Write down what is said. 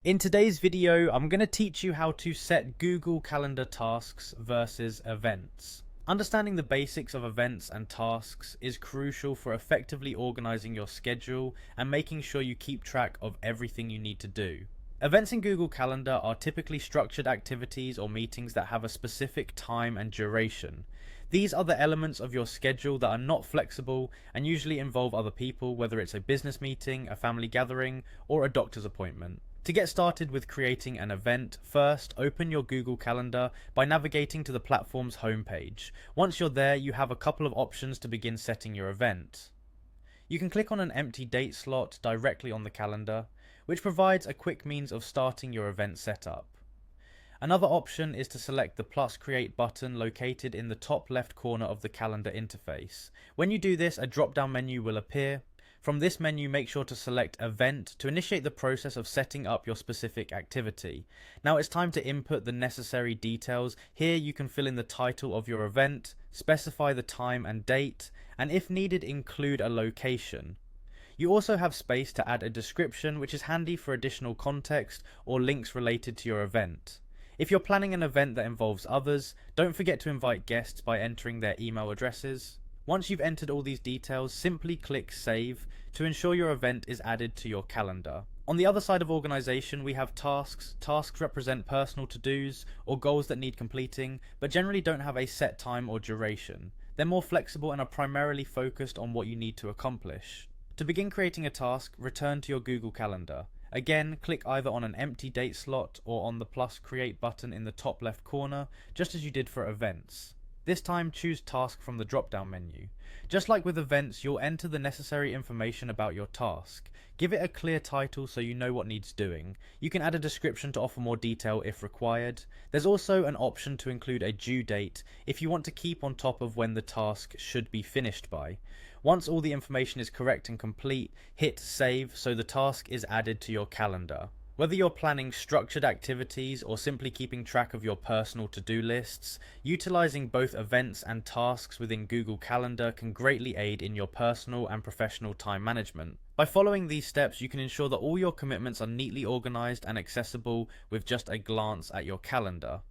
In today's video, I'm going to teach you how to set Google Calendar tasks versus events. Understanding the basics of events and tasks is crucial for effectively organizing your schedule and making sure you keep track of everything you need to do. Events in Google Calendar are typically structured activities or meetings that have a specific time and duration. These are the elements of your schedule that are not flexible and usually involve other people, whether it's a business meeting, a family gathering, or a doctor's appointment. To get started with creating an event, first open your Google Calendar by navigating to the platform's homepage. Once you're there, you have a couple of options to begin setting your event. You can click on an empty date slot directly on the calendar, which provides a quick means of starting your event setup. Another option is to select the plus create button located in the top left corner of the calendar interface. When you do this, a drop-down menu will appear. From this menu, make sure to select Event to initiate the process of setting up your specific activity. Now it's time to input the necessary details. Here you can fill in the title of your event, specify the time and date, and if needed include a location. You also have space to add a description, which is handy for additional context or links related to your event. If you're planning an event that involves others, don't forget to invite guests by entering their email addresses. Once you've entered all these details, simply click Save to ensure your event is added to your calendar. On the other side of organization, we have tasks. Tasks represent personal to-dos or goals that need completing, but generally don't have a set time or duration. They're more flexible and are primarily focused on what you need to accomplish. To begin creating a task, return to your Google Calendar. Again, click either on an empty date slot or on the plus create button in the top left corner, just as you did for events. This time, choose Task from the drop-down menu. Just like with events, you'll enter the necessary information about your task. Give it a clear title so you know what needs doing. You can add a description to offer more detail if required. There's also an option to include a due date if you want to keep on top of when the task should be finished by. Once all the information is correct and complete, hit Save so the task is added to your calendar. Whether you're planning structured activities or simply keeping track of your personal to-do lists, utilizing both events and tasks within Google Calendar can greatly aid in your personal and professional time management. By following these steps, you can ensure that all your commitments are neatly organized and accessible with just a glance at your calendar.